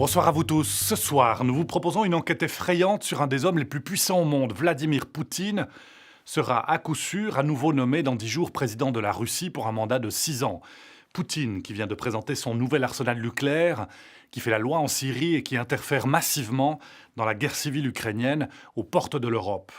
Bonsoir à vous tous. Ce soir, nous vous proposons une enquête effrayante sur un des hommes les plus puissants au monde. Vladimir Poutine sera à coup sûr à nouveau nommé dans 10 jours président de la Russie pour un mandat de 6 ans. Poutine, qui vient de présenter son nouvel arsenal nucléaire, qui fait la loi en Syrie et qui interfère massivement dans la guerre civile ukrainienne aux portes de l'Europe.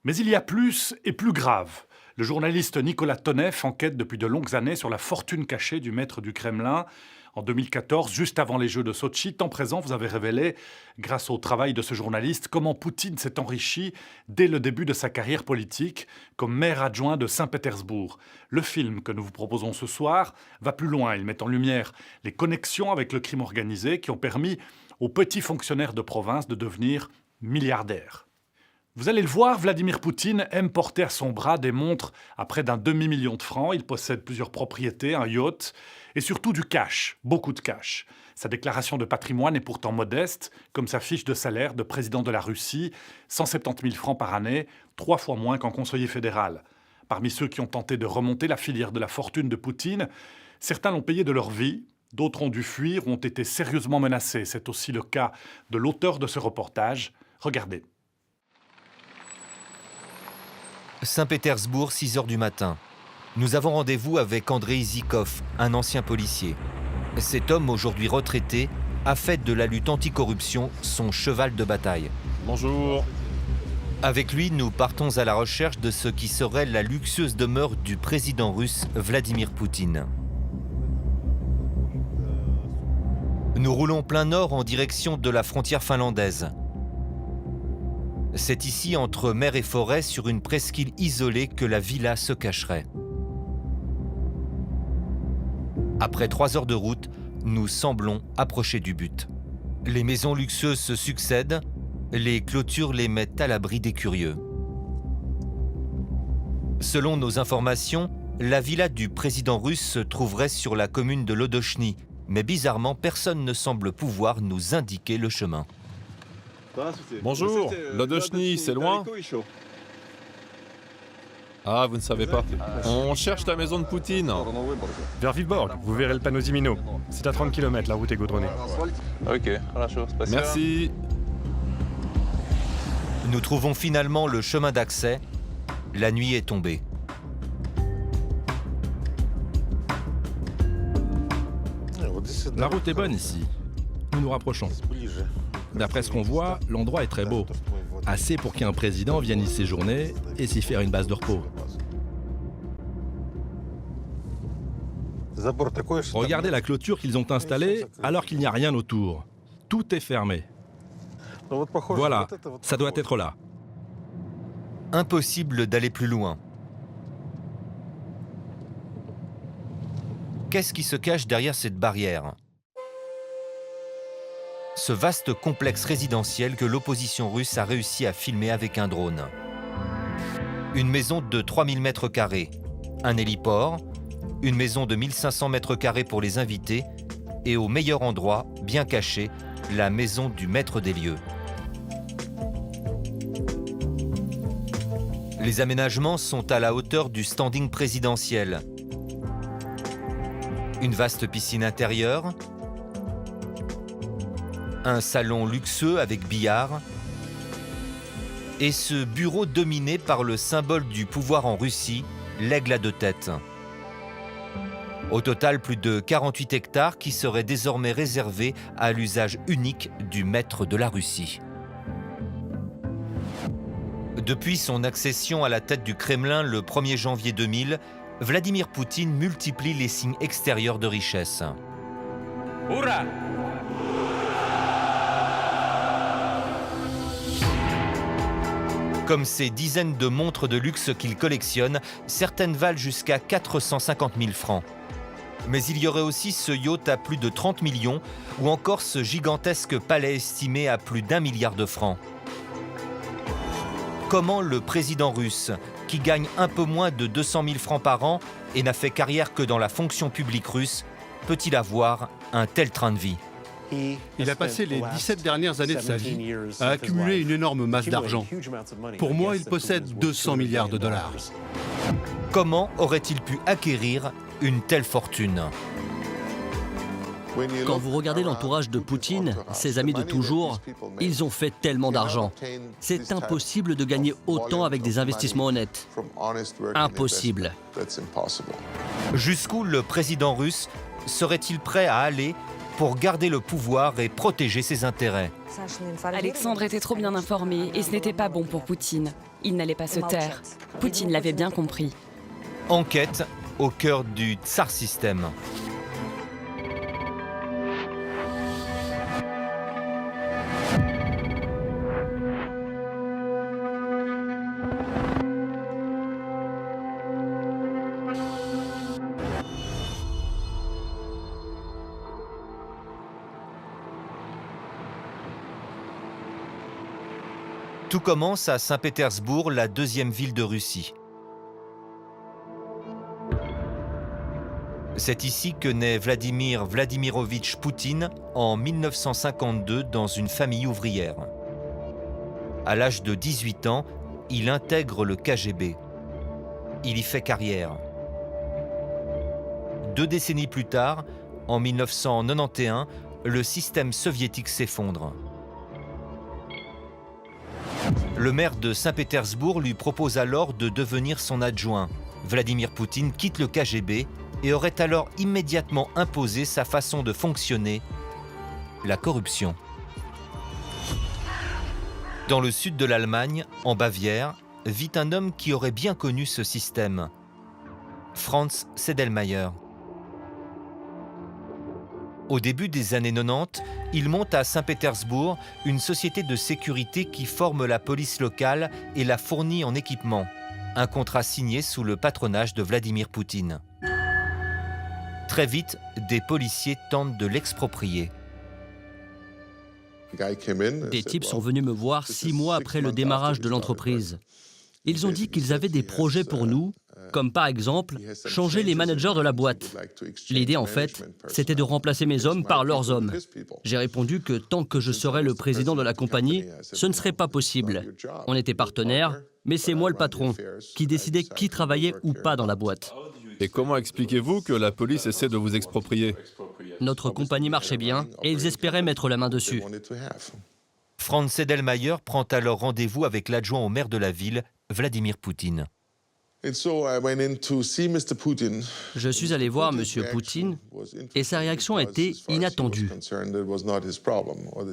Mais il y a plus et plus grave. Le journaliste Nicolas Tonev enquête depuis de longues années sur la fortune cachée du maître du Kremlin. En 2014, juste avant les Jeux de Sotchi, temps présent, vous avez révélé, grâce au travail de ce journaliste, comment Poutine s'est enrichi dès le début de sa carrière politique comme maire adjoint de Saint-Pétersbourg. Le film que nous vous proposons ce soir va plus loin. Il met en lumière les connexions avec le crime organisé qui ont permis aux petits fonctionnaires de province de devenir milliardaires. Vous allez le voir, Vladimir Poutine aime porter à son bras des montres à près d'un demi-million de francs. Il possède plusieurs propriétés, un yacht et surtout du cash, beaucoup de cash. Sa déclaration de patrimoine est pourtant modeste, comme sa fiche de salaire de président de la Russie, 170 000 francs par année, 3 fois moins qu'en conseiller fédéral. Parmi ceux qui ont tenté de remonter la filière de la fortune de Poutine, certains l'ont payé de leur vie, d'autres ont dû fuir ou ont été sérieusement menacés. C'est aussi le cas de l'auteur de ce reportage. Regardez. Saint-Pétersbourg, 6 h du matin. Nous avons rendez-vous avec Andrei Zykov, un ancien policier. Cet homme, aujourd'hui retraité, a fait de la lutte anticorruption son cheval de bataille. Bonjour. Avec lui, nous partons à la recherche de ce qui serait la luxueuse demeure du président russe Vladimir Poutine. Nous roulons plein nord en direction de la frontière finlandaise. C'est ici, entre mer et forêt, sur une presqu'île isolée, que la villa se cacherait. Après 3 heures de route, nous semblons approcher du but. Les maisons luxueuses se succèdent, les clôtures les mettent à l'abri des curieux. Selon nos informations, la villa du président russe se trouverait sur la commune de Lodochny, mais bizarrement, personne ne semble pouvoir nous indiquer le chemin. Bonjour, Lodochny, c'est loin? Ah, vous ne savez pas. On cherche la maison de Poutine. Vers Vyborg, vous verrez le panneau Zimino. C'est à 30 km, la route est goudronnée. Merci. Nous trouvons finalement le chemin d'accès. La nuit est tombée. La route est bonne ici. Nous nous rapprochons. D'après ce qu'on voit, l'endroit est très beau. Assez pour qu'un président vienne y séjourner et s'y faire une base de repos. Regardez la clôture qu'ils ont installée alors qu'il n'y a rien autour. Tout est fermé. Voilà, ça doit être là. Impossible d'aller plus loin. Qu'est-ce qui se cache derrière cette barrière ? Ce vaste complexe résidentiel que l'opposition russe a réussi à filmer avec un drone. Une maison de 3000 mètres carrés, un héliport, une maison de 1500 mètres carrés pour les invités et au meilleur endroit, bien caché, la maison du maître des lieux. Les aménagements sont à la hauteur du standing présidentiel. Une vaste piscine intérieure, un salon luxueux avec billard et ce bureau dominé par le symbole du pouvoir en Russie, l'aigle à 2 têtes. Au total, plus de 48 hectares qui seraient désormais réservés à l'usage unique du maître de la Russie. Depuis son accession à la tête du Kremlin le 1er janvier 2000, Vladimir Poutine multiplie les signes extérieurs de richesse. Hurrah! Comme ces dizaines de montres de luxe qu'il collectionne, certaines valent jusqu'à 450 000 francs. Mais il y aurait aussi ce yacht à plus de 30 millions ou encore ce gigantesque palais estimé à plus d'1 milliard de francs. Comment le président russe, qui gagne un peu moins de 200 000 francs par an et n'a fait carrière que dans la fonction publique russe, peut-il avoir un tel train de vie ? Il a passé les 17 dernières années de sa vie à accumuler une énorme masse d'argent. Pour moi, il possède 200 milliards de dollars. Comment aurait-il pu acquérir une telle fortune ? Quand vous regardez l'entourage de Poutine, ses amis de toujours, ils ont fait tellement d'argent. C'est impossible de gagner autant avec des investissements honnêtes. Impossible. Jusqu'où le président russe serait-il prêt à aller pour garder le pouvoir et protéger ses intérêts? Alexandre était trop bien informé et ce n'était pas bon pour Poutine. Il n'allait pas se taire. Poutine l'avait bien compris. Enquête au cœur du tsar système. Tout commence à Saint-Pétersbourg, la deuxième ville de Russie. C'est ici que naît Vladimir Vladimirovitch Poutine en 1952 dans une famille ouvrière. À l'âge de 18 ans, il intègre le KGB. Il y fait carrière. 2 décennies plus tard, en 1991, le système soviétique s'effondre. Le maire de Saint-Pétersbourg lui propose alors de devenir son adjoint. Vladimir Poutine quitte le KGB et aurait alors immédiatement imposé sa façon de fonctionner, la corruption. Dans le sud de l'Allemagne, en Bavière, vit un homme qui aurait bien connu ce système, Franz Sedlmayr. Au début des années 90, il monte à Saint-Pétersbourg une société de sécurité qui forme la police locale et la fournit en équipement. Un contrat signé sous le patronage de Vladimir Poutine. Très vite, des policiers tentent de l'exproprier. Des types sont venus me voir 6 mois après le démarrage de l'entreprise. Ils ont dit qu'ils avaient des projets pour nous, comme par exemple changer les managers de la boîte. L'idée en fait, c'était de remplacer mes hommes par leurs hommes. J'ai répondu que tant que je serais le président de la compagnie, ce ne serait pas possible. On était partenaires, mais c'est moi le patron, qui décidait qui travaillait ou pas dans la boîte. Et comment expliquez-vous que la police essaie de vous exproprier? Notre compagnie marchait bien et ils espéraient mettre la main dessus. Franz Sedlmayr prend alors rendez-vous avec l'adjoint au maire de la ville, Vladimir Poutine. Je suis allé voir M. Poutine et sa réaction a été inattendue.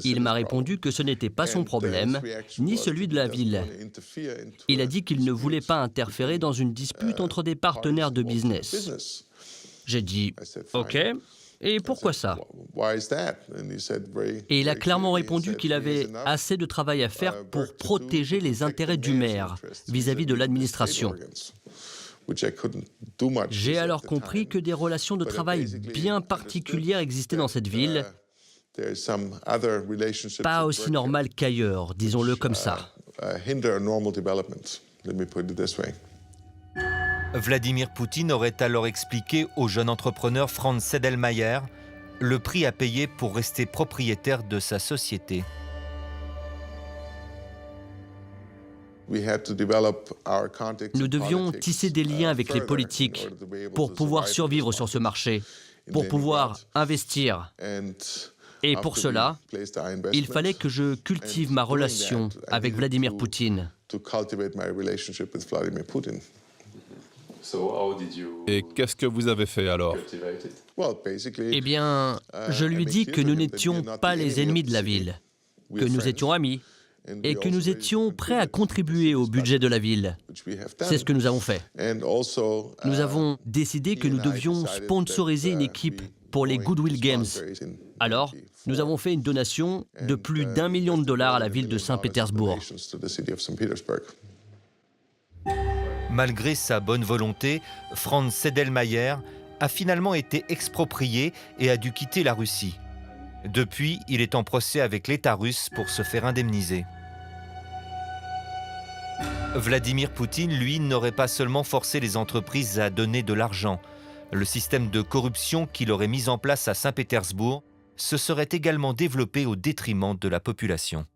Il m'a répondu que ce n'était pas son problème, ni celui de la ville. Il a dit qu'il ne voulait pas interférer dans une dispute entre des partenaires de business. J'ai dit « Ok, et pourquoi ça ?» Et il a clairement répondu qu'il avait assez de travail à faire pour protéger les intérêts du maire vis-à-vis de l'administration. J'ai alors compris que des relations de travail bien particulières existaient dans cette ville, pas aussi normales qu'ailleurs, disons-le comme ça. Vladimir Poutine aurait alors expliqué au jeune entrepreneur Franz Sedlmayr le prix à payer pour rester propriétaire de sa société. Nous devions tisser des liens avec les politiques pour pouvoir survivre sur ce marché, pour pouvoir investir. Et pour cela, il fallait que je cultive ma relation avec Vladimir Poutine. Et qu'est-ce que vous avez fait alors? Eh bien, je lui dis que nous n'étions pas les ennemis de la ville, que nous étions amis et que nous étions prêts à contribuer au budget de la ville. C'est ce que nous avons fait. Nous avons décidé que nous devions sponsoriser une équipe pour les Goodwill Games. Alors, nous avons fait une donation de plus d'1 million de dollars à la ville de Saint-Pétersbourg. Malgré sa bonne volonté, Franz Sedlmayr a finalement été exproprié et a dû quitter la Russie. Depuis, il est en procès avec l'État russe pour se faire indemniser. Vladimir Poutine, lui, n'aurait pas seulement forcé les entreprises à donner de l'argent. Le système de corruption qu'il aurait mis en place à Saint-Pétersbourg se serait également développé au détriment de la population.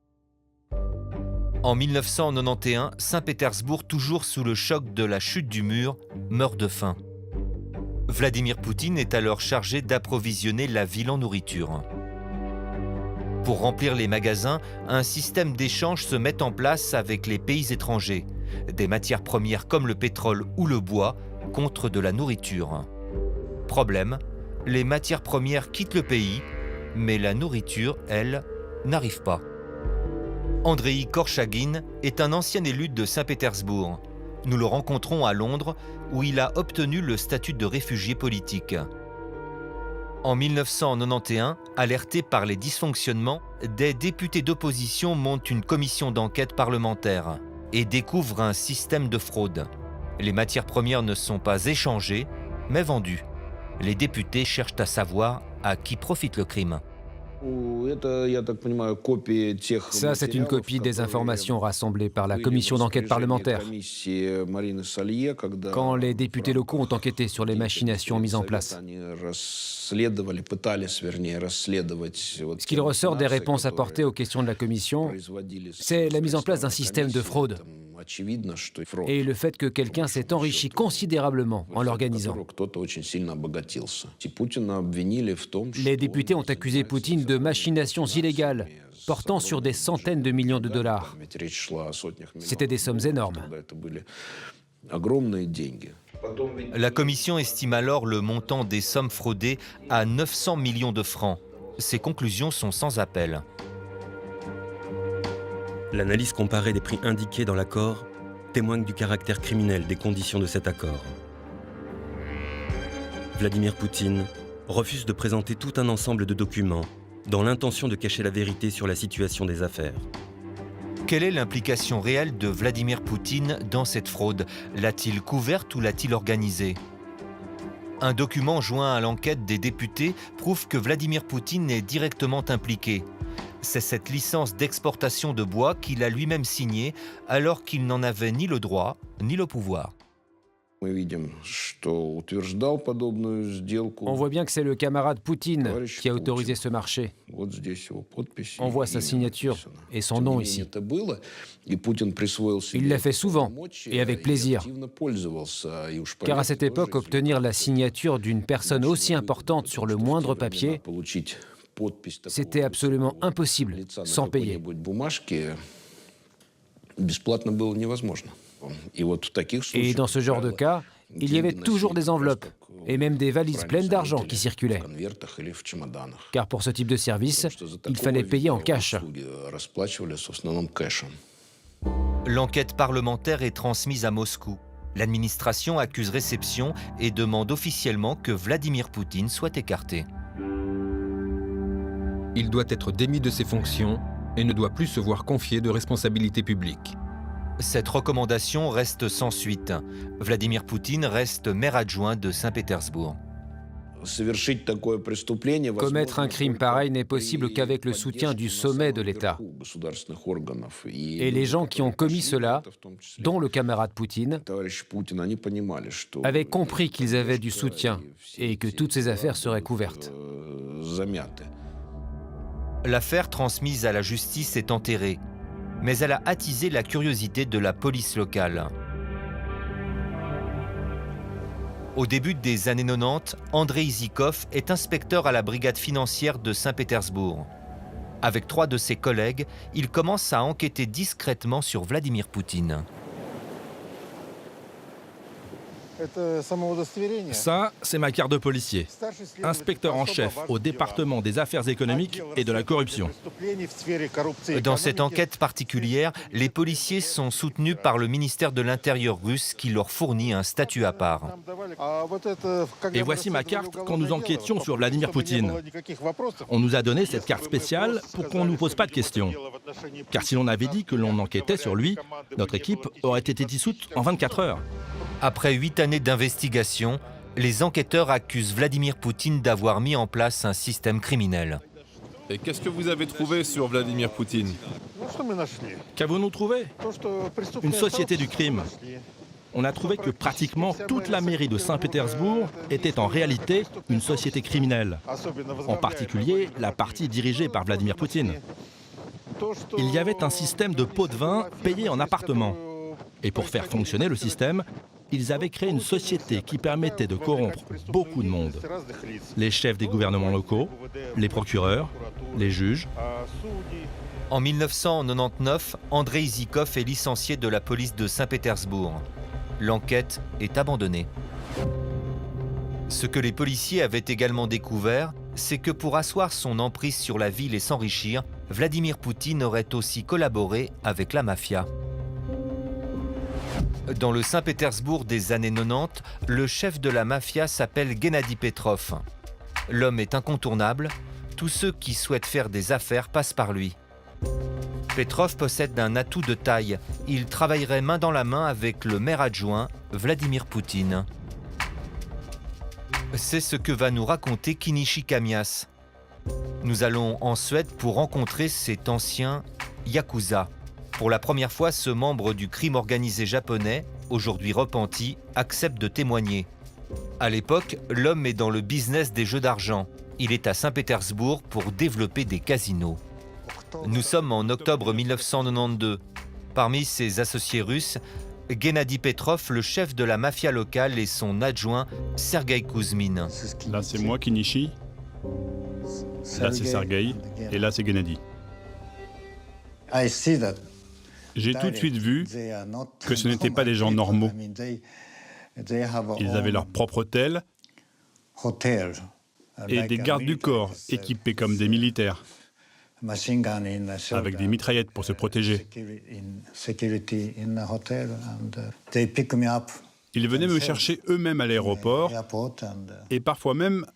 En 1991, Saint-Pétersbourg, toujours sous le choc de la chute du mur, meurt de faim. Vladimir Poutine est alors chargé d'approvisionner la ville en nourriture. Pour remplir les magasins, un système d'échange se met en place avec les pays étrangers. Des matières premières comme le pétrole ou le bois contre de la nourriture. Problème, les matières premières quittent le pays, mais la nourriture, elle, n'arrive pas. Andrei Korchagin est un ancien élu de Saint-Pétersbourg. Nous le rencontrons à Londres, où il a obtenu le statut de réfugié politique. En 1991, alertés par les dysfonctionnements, des députés d'opposition montent une commission d'enquête parlementaire et découvrent un système de fraude. Les matières premières ne sont pas échangées, mais vendues. Les députés cherchent à savoir à qui profite le crime. Ça, c'est une copie des informations rassemblées par la commission d'enquête parlementaire. Quand les députés locaux ont enquêté sur les machinations mises en place. Ce qu'il ressort des réponses apportées aux questions de la commission, c'est la mise en place d'un système de fraude et le fait que quelqu'un s'est enrichi considérablement en l'organisant. Les députés ont accusé Poutine de machinations illégales portant sur des centaines de millions de dollars. C'était des sommes énormes. La commission estime alors le montant des sommes fraudées à 900 millions de francs. Ses conclusions sont sans appel. L'analyse comparée des prix indiqués dans l'accord témoigne du caractère criminel des conditions de cet accord. Vladimir Poutine refuse de présenter tout un ensemble de documents dans l'intention de cacher la vérité sur la situation des affaires. Quelle est l'implication réelle de Vladimir Poutine dans cette fraude? L'a-t-il couverte ou l'a-t-il organisée? Un document joint à l'enquête des députés prouve que Vladimir Poutine est directement impliqué. C'est cette licence d'exportation de bois qu'il a lui-même signée alors qu'il n'en avait ni le droit ni le pouvoir. On voit bien que c'est le camarade Poutine qui a autorisé ce marché. On voit sa signature et son nom ici. Il l'a fait souvent et avec plaisir. Car à cette époque, obtenir la signature d'une personne aussi importante sur le moindre papier, c'était absolument impossible sans payer. Et dans ce genre de cas, il y avait toujours des enveloppes et même des valises pleines d'argent qui circulaient. Car pour ce type de service, il fallait payer en cash. L'enquête parlementaire est transmise à Moscou. L'administration accuse réception et demande officiellement que Vladimir Poutine soit écarté. Il doit être démis de ses fonctions et ne doit plus se voir confier de responsabilités publiques. Cette recommandation reste sans suite. Vladimir Poutine reste maire adjoint de Saint-Pétersbourg. Commettre un crime pareil n'est possible qu'avec le soutien du sommet de l'État. Et les gens qui ont commis cela, dont le camarade Poutine, avaient compris qu'ils avaient du soutien et que toutes ces affaires seraient couvertes. L'affaire transmise à la justice est enterrée, mais elle a attisé la curiosité de la police locale. Au début des années 90, Andrei Zykov est inspecteur à la brigade financière de Saint-Pétersbourg. Avec 3 de ses collègues, il commence à enquêter discrètement sur Vladimir Poutine. Ça, c'est ma carte de policier. Inspecteur en chef au département des affaires économiques et de la corruption. Dans cette enquête particulière, les policiers sont soutenus par le ministère de l'Intérieur russe qui leur fournit un statut à part. Et voici ma carte quand nous enquêtions sur Vladimir Poutine. On nous a donné cette carte spéciale pour qu'on ne nous pose pas de questions. Car si l'on avait dit que l'on enquêtait sur lui, notre équipe aurait été dissoute en 24 heures. Après 8 années d'investigation, les enquêteurs accusent Vladimir Poutine d'avoir mis en place un système criminel. Et qu'est-ce que vous avez trouvé sur Vladimir Poutine? Qu'avons-nous trouvé? Une société du crime. On a trouvé que pratiquement toute la mairie de Saint-Pétersbourg était en réalité une société criminelle. En particulier, la partie dirigée par Vladimir Poutine. Il y avait un système de pots de vin payés en appartements. Et pour faire fonctionner le système, ils avaient créé une société qui permettait de corrompre beaucoup de monde. Les chefs des gouvernements locaux, les procureurs, les juges. En 1999, Andrei Zykov est licencié de la police de Saint-Pétersbourg. L'enquête est abandonnée. Ce que les policiers avaient également découvert, c'est que pour asseoir son emprise sur la ville et s'enrichir, Vladimir Poutine aurait aussi collaboré avec la mafia. Dans le Saint-Pétersbourg des années 90, le chef de la mafia s'appelle Gennady Petrov. L'homme est incontournable, tous ceux qui souhaitent faire des affaires passent par lui. Petrov possède un atout de taille, il travaillerait main dans la main avec le maire adjoint, Vladimir Poutine. C'est ce que va nous raconter Kinichi Kamias. Nous allons en Suède pour rencontrer cet ancien Yakuza. Pour la première fois, ce membre du crime organisé japonais, aujourd'hui repenti, accepte de témoigner. À l'époque, l'homme est dans le business des jeux d'argent. Il est à Saint-Pétersbourg pour développer des casinos. Nous sommes en octobre 1992. Parmi ses associés russes, Gennady Petrov, le chef de la mafia locale, et son adjoint, Sergueï Kouzmine. Là, c'est moi, Kinichi. Là, c'est Sergueï. Et là, c'est Gennady. J'ai tout de suite vu que ce n'étaient pas des gens normaux. Ils avaient leur propre hôtel et des gardes du corps équipés comme des militaires, avec des mitraillettes pour se protéger. Ils venaient me chercher eux-mêmes à l'aéroport et parfois même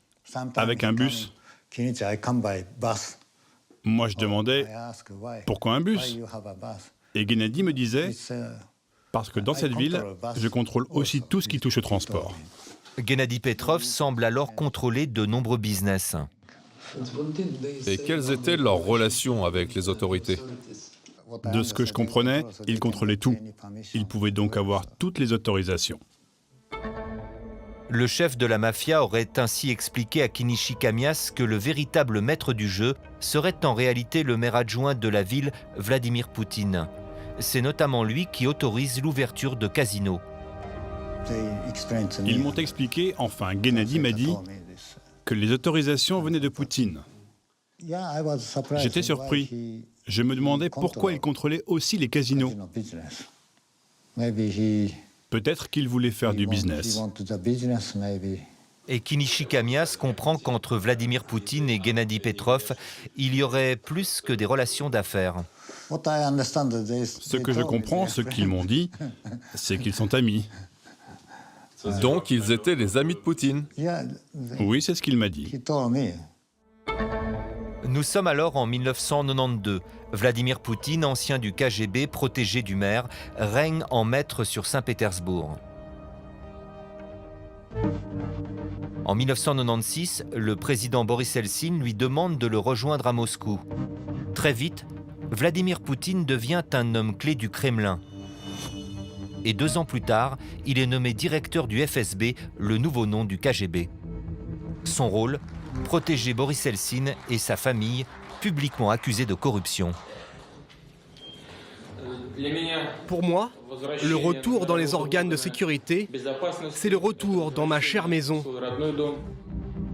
avec un bus. Moi, je demandais « Pourquoi un bus ?» Et Gennady me disait « Parce que dans cette ville, je contrôle aussi tout ce qui touche au transport. » Gennady Petrov semble alors contrôler de nombreux business. Et quelles étaient leurs relations avec les autorités? De ce que je comprenais, il contrôlait tout. Il pouvait donc avoir toutes les autorisations. Le chef de la mafia aurait ainsi expliqué à Kinichi Kamias que le véritable maître du jeu serait en réalité le maire adjoint de la ville, Vladimir Poutine. C'est notamment lui qui autorise l'ouverture de casinos. Ils m'ont expliqué, enfin Gennady m'a dit, que les autorisations venaient de Poutine. J'étais surpris. Je me demandais pourquoi il contrôlait aussi les casinos. Peut-être qu'il voulait faire du business. Et Kinichi Kamias comprend qu'entre Vladimir Poutine et Gennady Petrov, il y aurait plus que des relations d'affaires. Ce que je comprends, ce qu'ils m'ont dit, c'est qu'ils sont amis. Donc ils étaient les amis de Poutine. Oui, c'est ce qu'il m'a dit. Nous sommes alors en 1992. Vladimir Poutine, ancien du KGB, protégé du maire, règne en maître sur Saint-Pétersbourg. En 1996, le président Boris Eltsine lui demande de le rejoindre à Moscou. Très vite, Vladimir Poutine devient un homme clé du Kremlin. Et 2 ans plus tard, il est nommé directeur du FSB, le nouveau nom du KGB. Son rôle, protéger Boris Eltsine et sa famille, publiquement accusés de corruption. Pour moi, le retour dans les organes de sécurité, c'est le retour dans ma chère maison.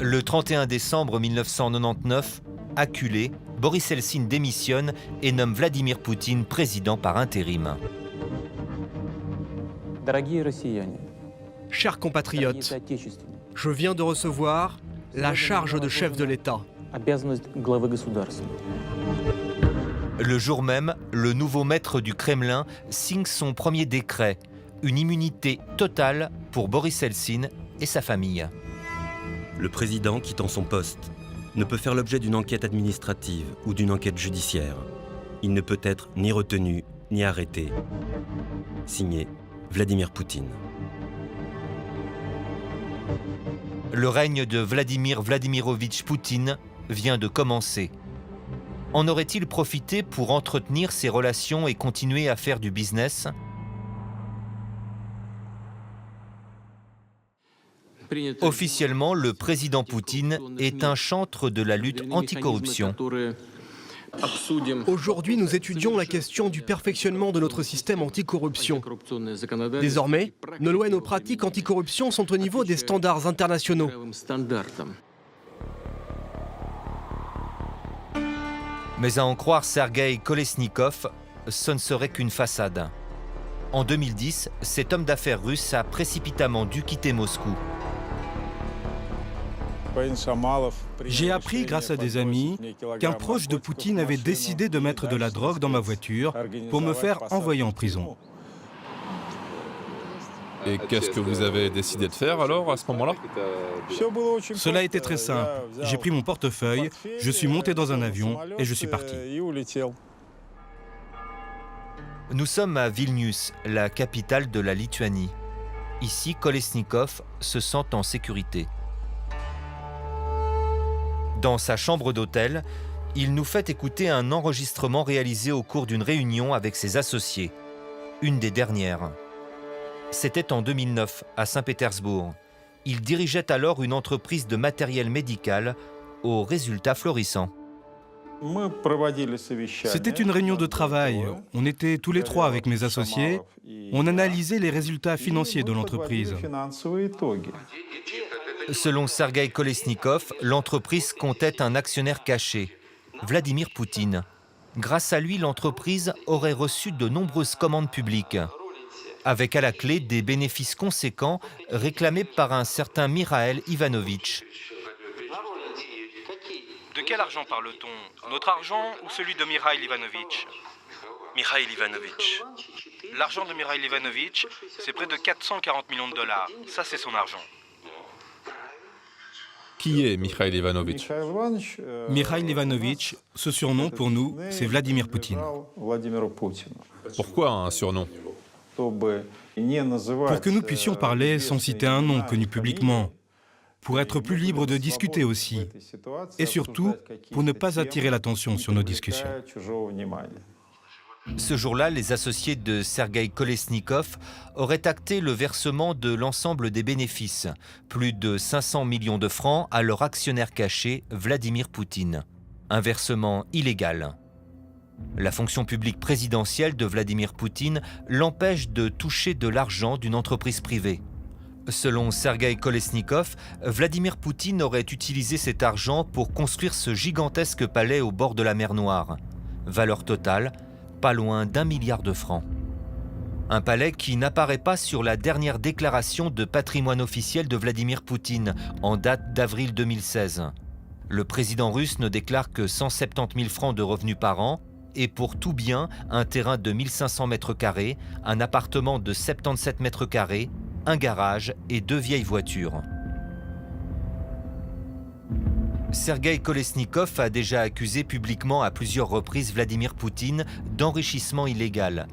Le 31 décembre 1999, acculé, Boris Eltsine démissionne et nomme Vladimir Poutine président par intérim. Chers compatriotes, je viens de recevoir la charge de chef de l'État. Le jour même, le nouveau maître du Kremlin signe son premier décret, une immunité totale pour Boris Eltsine et sa famille. Le président quittant son poste ne peut faire l'objet d'une enquête administrative ou d'une enquête judiciaire. Il ne peut être ni retenu ni arrêté. Signé Vladimir Poutine. Le règne de Vladimir Vladimirovitch Poutine vient de commencer. En aurait-il profité pour entretenir ses relations et continuer à faire du business ? Officiellement, le président Poutine est un chantre de la lutte anticorruption. Aujourd'hui, nous étudions la question du perfectionnement de notre système anticorruption. Désormais, nos lois et nos pratiques anticorruption sont au niveau des standards internationaux. Mais à en croire Sergueï Kolesnikov, ce ne serait qu'une façade. En 2010, cet homme d'affaires russe a précipitamment dû quitter Moscou. J'ai appris grâce à des amis qu'un proche de Poutine avait décidé de mettre de la drogue dans ma voiture pour me faire envoyer en prison. Et qu'est-ce que vous avez décidé de faire alors à ce moment-là? Cela a été très simple. J'ai pris mon portefeuille, je suis monté dans un avion et je suis parti. Nous sommes à Vilnius, la capitale de la Lituanie. Ici, Kolesnikov se sent en sécurité. Dans sa chambre d'hôtel, il nous fait écouter un enregistrement réalisé au cours d'une réunion avec ses associés. Une des dernières. C'était en 2009, à Saint-Pétersbourg. Il dirigeait alors une entreprise de matériel médical aux résultats florissants. C'était une réunion de travail. On était tous les trois avec mes associés. On analysait les résultats financiers de l'entreprise. Selon Sergueï Kolesnikov, l'entreprise comptait un actionnaire caché, Vladimir Poutine. Grâce à lui, l'entreprise aurait reçu de nombreuses commandes publiques, avec à la clé des bénéfices conséquents réclamés par un certain Mikhail Ivanovitch. De quel argent parle-t-on? Notre argent ou celui de Mikhail Ivanovitch? Mikhail Ivanovitch. L'argent de Mikhail Ivanovitch, c'est près de 440 millions de dollars. Ça, c'est son argent. Qui est Mikhail Ivanovitch? Mikhail Ivanovitch, ce surnom pour nous, c'est Vladimir Poutine. Pourquoi un surnom? Pour que nous puissions parler sans citer un nom connu publiquement, pour être plus libre de discuter aussi, et surtout pour ne pas attirer l'attention sur nos discussions. Ce jour-là, les associés de Sergueï Kolesnikov auraient acté le versement de l'ensemble des bénéfices, plus de 500 millions de francs à leur actionnaire caché, Vladimir Poutine. Un versement illégal. La fonction publique présidentielle de Vladimir Poutine l'empêche de toucher de l'argent d'une entreprise privée. Selon Sergueï Kolesnikov, Vladimir Poutine aurait utilisé cet argent pour construire ce gigantesque palais au bord de la mer Noire. Valeur totale, pas loin d'1 milliard de francs. Un palais qui n'apparaît pas sur la dernière déclaration de patrimoine officiel de Vladimir Poutine, en date d'avril 2016. Le président russe ne déclare que 170 000 francs de revenus par an, et pour tout bien, un terrain de 1500 mètres carrés, un appartement de 77 mètres carrés, un garage et 2 vieilles voitures. Sergueï Kolesnikov a déjà accusé publiquement à plusieurs reprises Vladimir Poutine d'enrichissement illégal.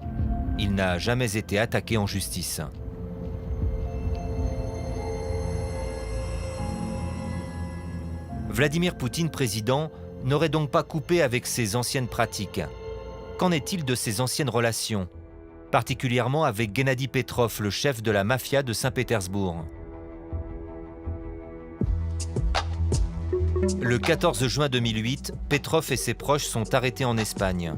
Il n'a jamais été attaqué en justice. Vladimir Poutine, président, n'aurait donc pas coupé avec ses anciennes pratiques. Qu'en est-il de ses anciennes relations, particulièrement avec Gennady Petrov, le chef de la mafia de Saint-Pétersbourg? Le 14 juin 2008, Petrov et ses proches sont arrêtés en Espagne.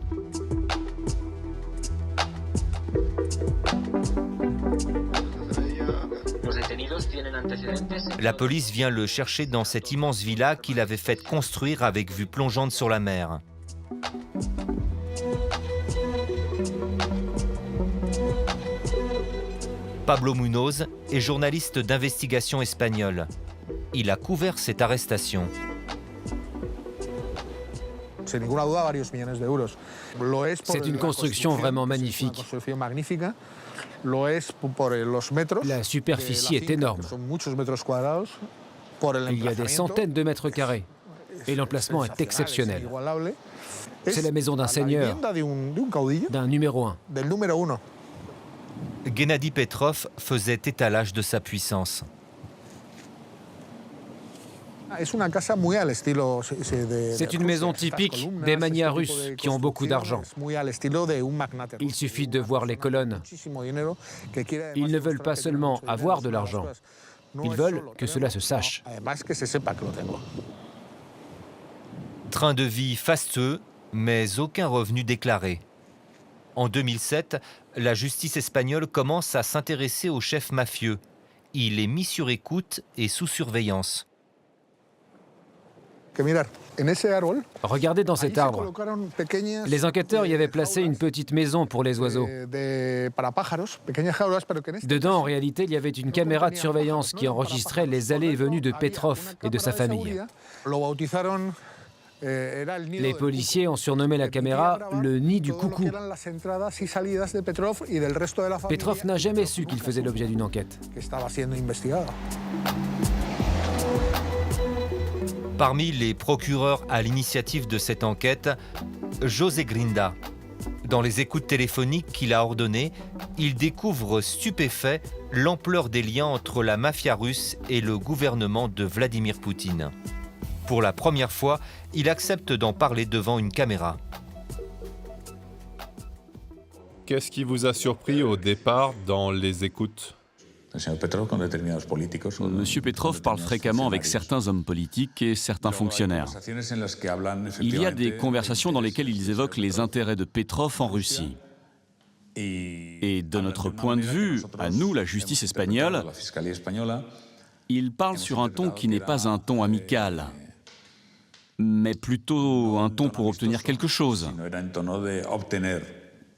La police vient le chercher dans cette immense villa qu'il avait faite construire avec vue plongeante sur la mer. Pablo Munoz est journaliste d'investigation espagnol. Il a couvert cette arrestation. C'est une construction vraiment magnifique. La superficie est énorme. Il y a des centaines de mètres carrés et l'emplacement est exceptionnel. C'est la maison d'un seigneur, d'un numéro 1. Gennady Petrov faisait étalage de sa puissance. C'est une maison typique des manias russes qui ont beaucoup d'argent. Il suffit de voir les colonnes. Ils ne veulent pas seulement avoir de l'argent, ils veulent que cela se sache. Train de vie fastueux, mais aucun revenu déclaré. En 2007, la justice espagnole commence à s'intéresser au chef mafieux. Il est mis sur écoute et sous surveillance. Regardez dans cet arbre. Les enquêteurs y avaient placé une petite maison pour les oiseaux. Dedans, en réalité, il y avait une caméra de surveillance qui enregistrait les allées et venues de Petrov et de sa famille. Les policiers ont surnommé la caméra le nid du coucou. Petrov n'a jamais su qu'il faisait l'objet d'une enquête. Parmi les procureurs à l'initiative de cette enquête, José Grinda. Dans les écoutes téléphoniques qu'il a ordonnées, il découvre stupéfait l'ampleur des liens entre la mafia russe et le gouvernement de Vladimir Poutine. Pour la première fois, il accepte d'en parler devant une caméra. Qu'est-ce qui vous a surpris au départ dans les écoutes ? Monsieur Petrov parle fréquemment avec certains hommes politiques et certains fonctionnaires. Il y a des conversations dans lesquelles ils évoquent les intérêts de Petrov en Russie. Et de notre point de vue, à nous, la justice espagnole, il parle sur un ton qui n'est pas un ton amical, mais plutôt un ton pour obtenir quelque chose,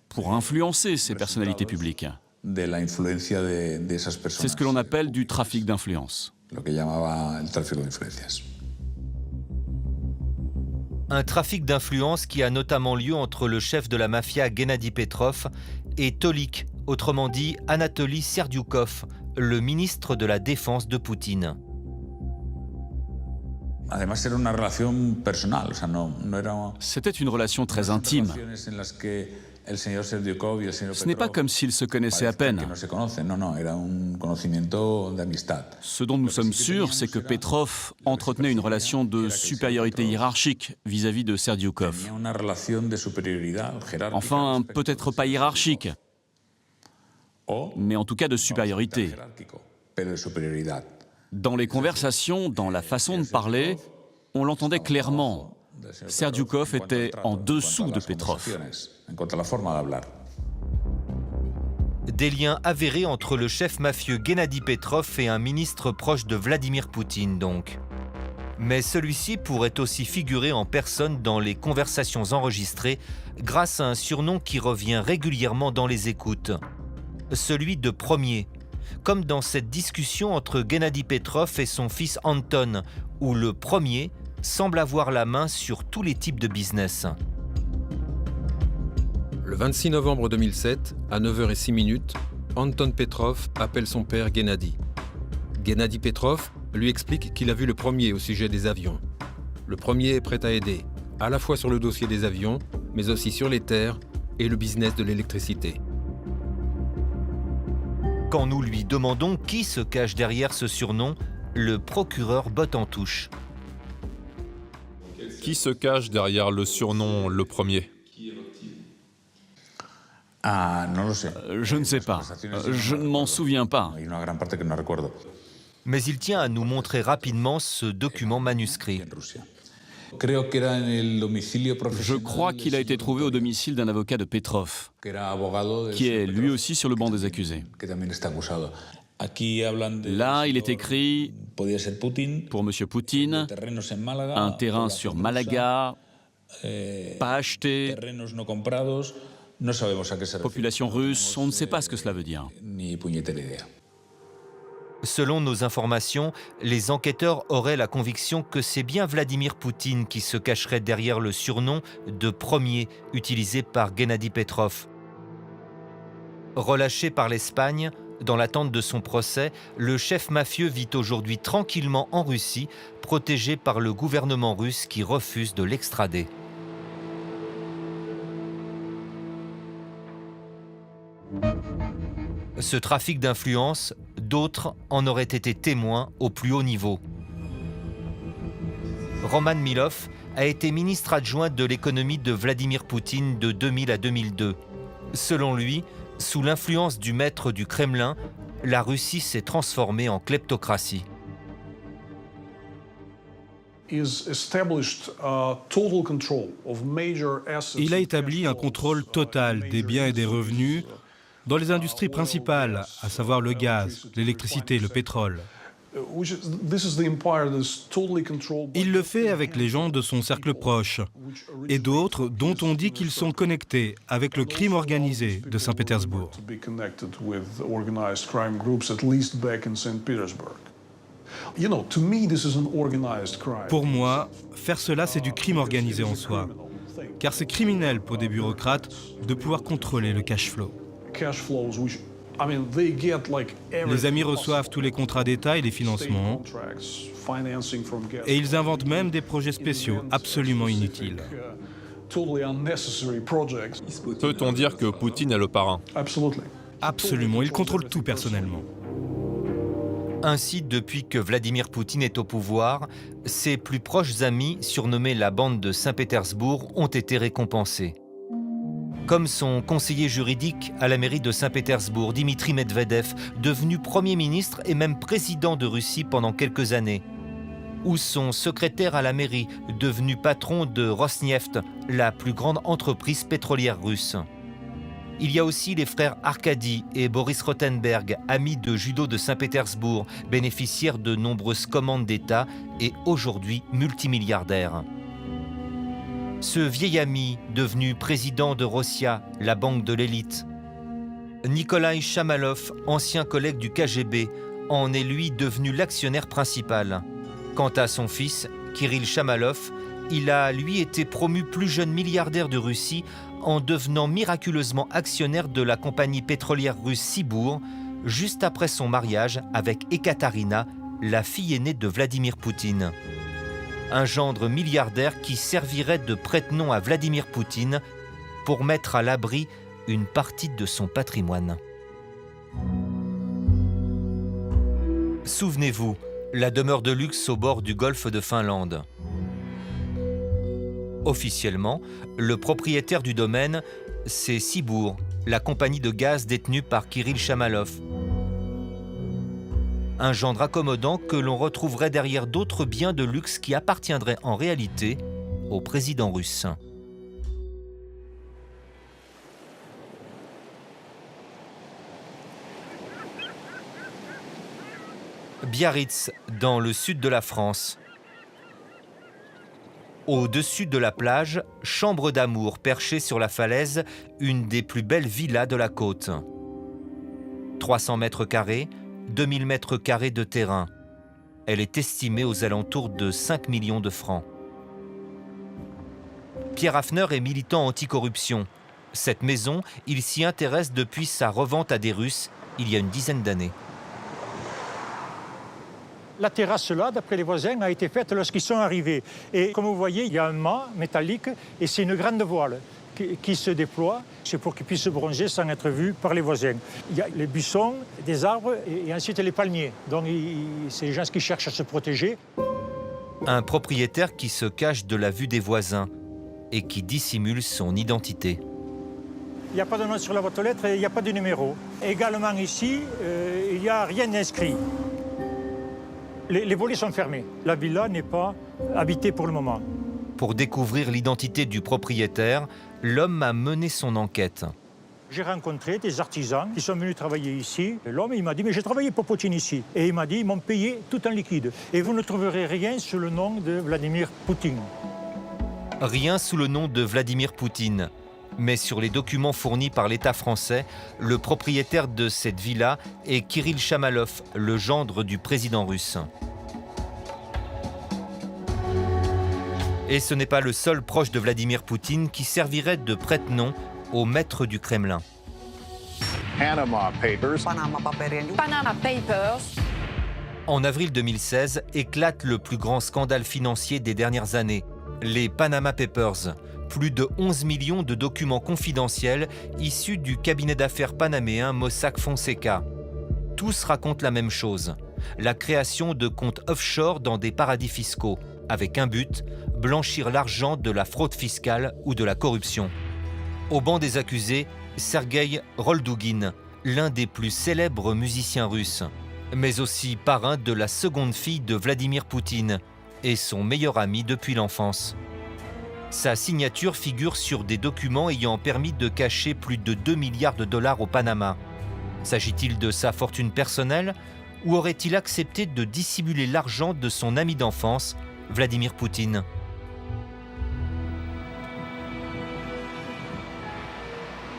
pour influencer ces personnalités publiques. C'est ce que l'on appelle du trafic d'influence. Un trafic d'influence qui a notamment lieu entre le chef de la mafia Gennady Petrov et Tolik, autrement dit Anatoly Serdyukov, le ministre de la Défense de Poutine. C'était une relation très intime. Ce n'est pas comme s'ils se connaissaient à peine. Ce dont nous sommes sûrs, c'est que Petrov entretenait une relation de supériorité hiérarchique vis-à-vis de Serdyukov. Enfin, peut-être pas hiérarchique, mais en tout cas de supériorité. Dans les conversations, dans la façon de parler, on l'entendait clairement. Serdyukov était en dessous de Petrov. Des liens avérés entre le chef mafieux Gennady Petrov et un ministre proche de Vladimir Poutine, donc. Mais celui-ci pourrait aussi figurer en personne dans les conversations enregistrées grâce à un surnom qui revient régulièrement dans les écoutes. Celui de premier, comme dans cette discussion entre Gennady Petrov et son fils Anton, où le premier semble avoir la main sur tous les types de business. Le 26 novembre 2007, à 9h06, Anton Petrov appelle son père Gennady. Gennady Petrov lui explique qu'il a vu le premier au sujet des avions. Le premier est prêt à aider, à la fois sur le dossier des avions, mais aussi sur les terres et le business de l'électricité. Quand nous lui demandons qui se cache derrière ce surnom, le procureur botte en touche. Qui se cache derrière le surnom le premier ? Je ne sais pas. Je ne m'en souviens pas. Mais il tient à nous montrer rapidement ce document manuscrit. Je crois qu'il a été trouvé au domicile d'un avocat de Petrov, qui est lui aussi sur le banc des accusés. Là, il est écrit, pour M. Poutine, un terrain sur Malaga, pas acheté, population russe, on ne sait pas ce que cela veut dire. Selon nos informations, les enquêteurs auraient la conviction que c'est bien Vladimir Poutine qui se cacherait derrière le surnom de premier utilisé par Gennady Petrov. Relâché par l'Espagne, dans l'attente de son procès, le chef mafieux vit aujourd'hui tranquillement en Russie, protégé par le gouvernement russe qui refuse de l'extrader. Ce trafic d'influence, d'autres en auraient été témoins au plus haut niveau. Roman Milov a été ministre adjoint de l'économie de Vladimir Poutine de 2000 à 2002. Selon lui, sous l'influence du maître du Kremlin, la Russie s'est transformée en kleptocratie. Il a établi un contrôle total des biens et des revenus dans les industries principales, à savoir le gaz, l'électricité, le pétrole. Il le fait avec les gens de son cercle proche et d'autres dont on dit qu'ils sont connectés avec le crime organisé de Saint-Pétersbourg. Pour moi, faire cela, c'est du crime organisé en soi, car c'est criminel pour des bureaucrates de pouvoir contrôler le cash flow. Les amis reçoivent tous les contrats d'État et les financements, et ils inventent même des projets spéciaux absolument inutiles. Peut-on dire que Poutine est le parrain? Absolument, il contrôle tout personnellement. Ainsi, depuis que Vladimir Poutine est au pouvoir, ses plus proches amis, surnommés la bande de Saint-Pétersbourg, ont été récompensés. Comme son conseiller juridique à la mairie de Saint-Pétersbourg, Dimitri Medvedev, devenu Premier ministre et même président de Russie pendant quelques années. Ou son secrétaire à la mairie, devenu patron de Rosneft, la plus grande entreprise pétrolière russe. Il y a aussi les frères Arkady et Boris Rothenberg, amis de judo de Saint-Pétersbourg, bénéficiaires de nombreuses commandes d'État et aujourd'hui multimilliardaires. Ce vieil ami, devenu président de Rossia, la banque de l'élite. Nikolai Chamalov, ancien collègue du KGB, en est lui devenu l'actionnaire principal. Quant à son fils, Kirill Chamalov, il a lui été promu plus jeune milliardaire de Russie en devenant miraculeusement actionnaire de la compagnie pétrolière russe Sibour, juste après son mariage avec Ekaterina, la fille aînée de Vladimir Poutine. Un gendre milliardaire qui servirait de prête-nom à Vladimir Poutine pour mettre à l'abri une partie de son patrimoine. Souvenez-vous, la demeure de luxe au bord du golfe de Finlande. Officiellement, le propriétaire du domaine, c'est Sibour, la compagnie de gaz détenue par Kirill Chamalov. Un gendre accommodant que l'on retrouverait derrière d'autres biens de luxe qui appartiendraient en réalité au président russe. Biarritz, dans le sud de la France. Au-dessus de la plage, chambre d'amour perchée sur la falaise, une des plus belles villas de la côte. 300 mètres carrés, 2000 mètres carrés de terrain. Elle est estimée aux alentours de 5 millions de francs. Pierre Haffner est militant anticorruption. Cette maison, il s'y intéresse depuis sa revente à des Russes, il y a une dizaine d'années. La terrasse là, d'après les voisins, a été faite lorsqu'ils sont arrivés. Et comme vous voyez, il y a un mât métallique et c'est une grande voile qui se déploie. C'est pour qu'ils puissent se bronzer sans être vus par les voisins. Il y a les buissons, des arbres et ensuite les palmiers. Donc c'est les gens qui cherchent à se protéger. Un propriétaire qui se cache de la vue des voisins et qui dissimule son identité. Il n'y a pas de nom sur la boîte aux lettres et il n'y a pas de numéro. Également ici, il n'y a rien d'inscrit. Les volets sont fermés. La villa n'est pas habitée pour le moment. Pour découvrir l'identité du propriétaire, l'homme a mené son enquête. J'ai rencontré des artisans qui sont venus travailler ici. L'homme, il m'a dit, mais j'ai travaillé pour Poutine ici. Et il m'a dit, ils m'ont payé tout en liquide. Et vous ne trouverez rien sous le nom de Vladimir Poutine. Rien sous le nom de Vladimir Poutine. Mais sur les documents fournis par l'État français, le propriétaire de cette villa est Kirill Chamalov, le gendre du président russe. Et ce n'est pas le seul proche de Vladimir Poutine qui servirait de prête-nom au maître du Kremlin. Panama Papers. Panama Papers. En avril 2016, éclate le plus grand scandale financier des dernières années, les Panama Papers. Plus de 11 millions de documents confidentiels issus du cabinet d'affaires panaméen Mossack Fonseca. Tous racontent la même chose, la création de comptes offshore dans des paradis fiscaux, avec un but, blanchir l'argent de la fraude fiscale ou de la corruption. Au banc des accusés, Sergueï Roldugin, l'un des plus célèbres musiciens russes, mais aussi parrain de la seconde fille de Vladimir Poutine, et son meilleur ami depuis l'enfance. Sa signature figure sur des documents ayant permis de cacher plus de 2 milliards de dollars au Panama. S'agit-il de sa fortune personnelle ou aurait-il accepté de dissimuler l'argent de son ami d'enfance, Vladimir Poutine ?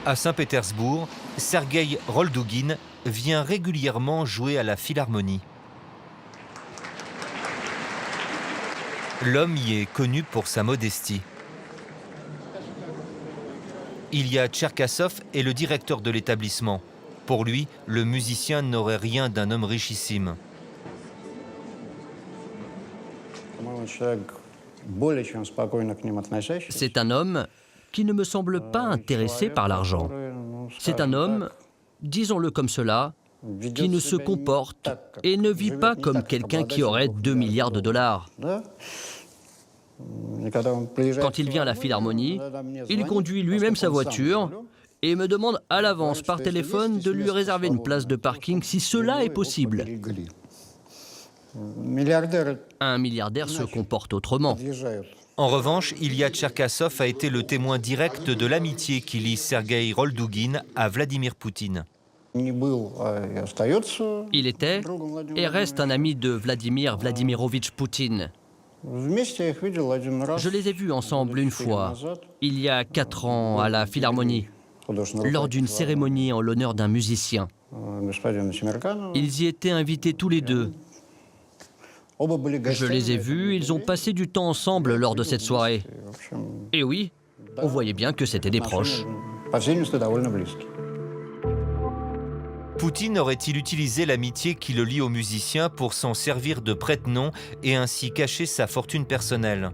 À Saint-Pétersbourg, Sergueï Roldouguine vient régulièrement jouer à la Philharmonie. L'homme y est connu pour sa modestie. Ilya Tcherkassov est le directeur de l'établissement. Pour lui, le musicien n'aurait rien d'un homme richissime. C'est un homme qui ne me semble pas intéressé par l'argent. C'est un homme, disons-le comme cela, qui ne se comporte et ne vit pas comme quelqu'un qui aurait 2 milliards de dollars. Quand il vient à la Philharmonie, il conduit lui-même sa voiture et me demande à l'avance par téléphone de lui réserver une place de parking si cela est possible. Un milliardaire se comporte autrement. En revanche, Ilya Tcherkassov a été le témoin direct de l'amitié qui lie Sergueï Roldouguine à Vladimir Poutine. Il était et reste un ami de Vladimir Vladimirovitch Poutine. Je les ai vus ensemble une fois, il y a 4 ans, à la Philharmonie, lors d'une cérémonie en l'honneur d'un musicien. Ils y étaient invités tous les deux. Je les ai vus, ils ont passé du temps ensemble lors de cette soirée. Et oui, on voyait bien que c'était des proches. Poutine aurait-il utilisé l'amitié qui le lie aux musiciens pour s'en servir de prête-nom et ainsi cacher sa fortune personnelle?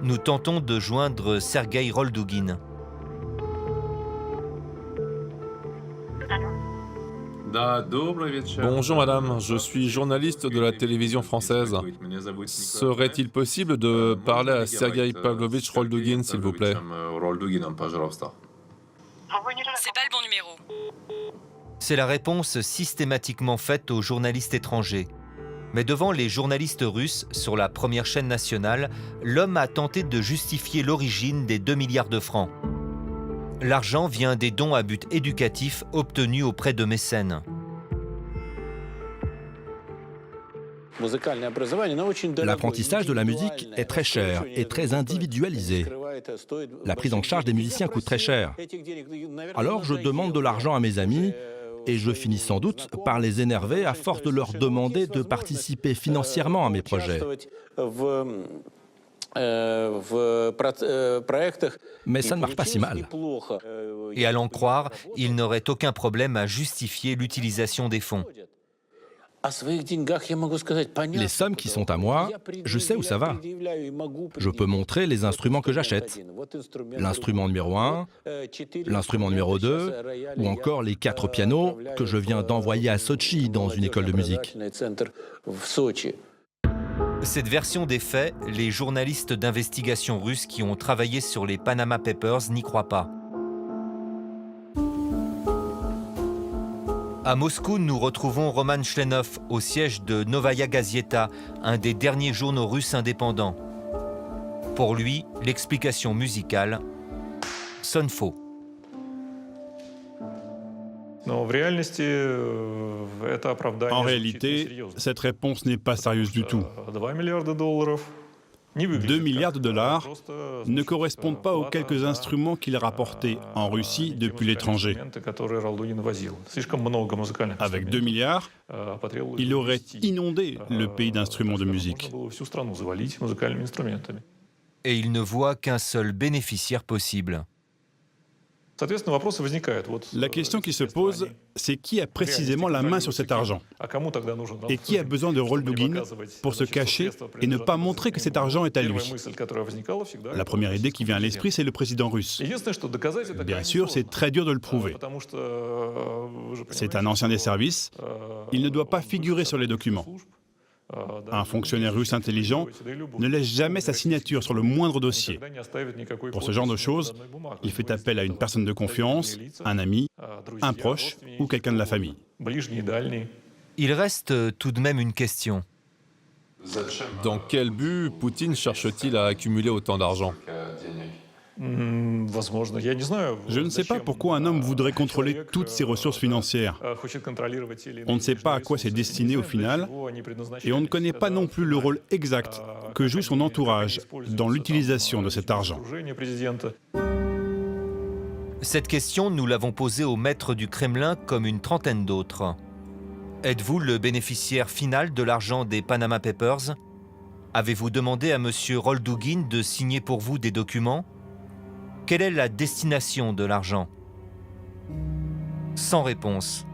Nous tentons de joindre Sergueï Roldouguine. Bonjour madame, je suis journaliste de la télévision française. Serait-il possible de parler à Sergueï Pavlovitch Roldouguine, s'il vous plaît? C'est pas le bon numéro. C'est la réponse systématiquement faite aux journalistes étrangers. Mais devant les journalistes russes, sur la première chaîne nationale, l'homme a tenté de justifier l'origine des 2 milliards de francs. L'argent vient des dons à but éducatif obtenus auprès de mécènes. L'apprentissage de la musique est très cher et très individualisé. La prise en charge des musiciens coûte très cher. Alors je demande de l'argent à mes amis et je finis sans doute par les énerver à force de leur demander de participer financièrement à mes projets. Mais ça ne marche pas si mal. Et à l'en croire, il n'aurait aucun problème à justifier l'utilisation des fonds. Les sommes qui sont à moi, je sais où ça va. Je peux montrer les instruments que j'achète. L'instrument numéro 1, l'instrument numéro 2, ou encore les 4 pianos que je viens d'envoyer à Sotchi dans une école de musique. Cette version des faits, les journalistes d'investigation russes qui ont travaillé sur les Panama Papers n'y croient pas. À Moscou, nous retrouvons Roman Chlenov au siège de Novaya Gazeta, un des derniers journaux russes indépendants. Pour lui, l'explication musicale sonne faux. En réalité, cette réponse n'est pas sérieuse du tout. 2 milliards de dollars ne correspondent pas aux quelques instruments qu'il a rapportés en Russie depuis l'étranger. Avec 2 milliards, il aurait inondé le pays d'instruments de musique. Et il ne voit qu'un seul bénéficiaire possible. La question qui se pose, c'est qui a précisément la main sur cet argent? Et qui a besoin de Roldouguine pour se cacher et ne pas montrer que cet argent est à lui? La première idée qui vient à l'esprit, c'est le président russe. Bien sûr, c'est très dur de le prouver. C'est un ancien des services. Il ne doit pas figurer sur les documents. Un fonctionnaire russe intelligent ne laisse jamais sa signature sur le moindre dossier. Pour ce genre de choses, il fait appel à une personne de confiance, un ami, un proche ou quelqu'un de la famille. Il reste tout de même une question. Dans quel but Poutine cherche-t-il à accumuler autant d'argent? Je ne sais pas pourquoi un homme voudrait contrôler toutes ses ressources financières. On ne sait pas à quoi c'est destiné au final, et on ne connaît pas non plus le rôle exact que joue son entourage dans l'utilisation de cet argent. Cette question, nous l'avons posée au maître du Kremlin comme une trentaine d'autres. Êtes-vous le bénéficiaire final de l'argent des Panama Papers? Avez-vous demandé à M. Roldugin de signer pour vous des documents? Quelle est la destination de l'argent? Sans réponse.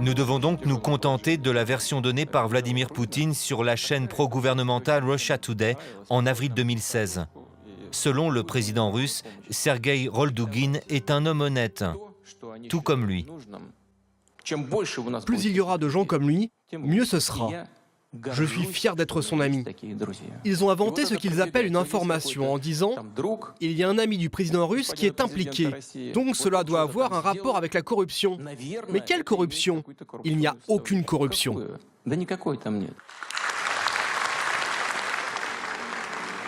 Nous devons donc nous contenter de la version donnée par Vladimir Poutine sur la chaîne pro-gouvernementale Russia Today en avril 2016. Selon le président russe, Sergueï Roldugin est un homme honnête, tout comme lui. Plus il y aura de gens comme lui, mieux ce sera. Je suis fier d'être son ami. Ils ont inventé ce qu'ils appellent une information en disant « Il y a un ami du président russe qui est impliqué, donc cela doit avoir un rapport avec la corruption. » Mais quelle corruption? Il n'y a aucune corruption.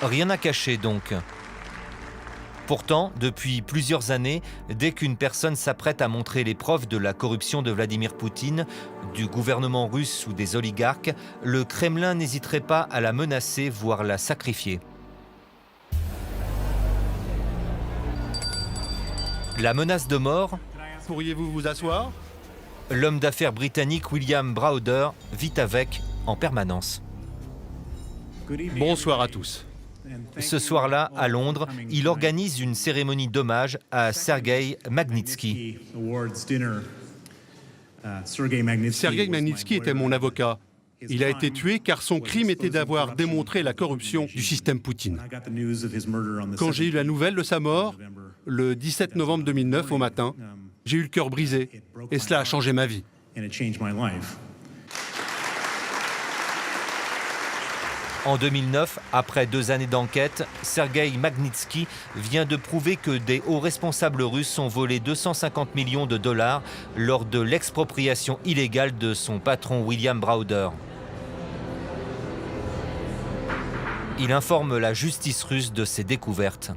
Rien à cacher donc. Pourtant, depuis plusieurs années, dès qu'une personne s'apprête à montrer les preuves de la corruption de Vladimir Poutine, du gouvernement russe ou des oligarques, le Kremlin n'hésiterait pas à la menacer, voire la sacrifier. La menace de mort. Pourriez-vous vous asseoir? L'homme d'affaires britannique William Browder vit avec en permanence. Bonsoir à tous. Ce soir-là, à Londres, il organise une cérémonie d'hommage à Sergueï Magnitsky. Sergueï Magnitsky était mon avocat. Il a été tué car son crime était d'avoir démontré la corruption du système Poutine. Quand j'ai eu la nouvelle de sa mort, le 17 novembre 2009 au matin, j'ai eu le cœur brisé et cela a changé ma vie. En 2009, après 2 années d'enquête, Sergueï Magnitsky vient de prouver que des hauts responsables russes ont volé 250 millions de dollars lors de l'expropriation illégale de son patron William Browder. Il informe la justice russe de ses découvertes.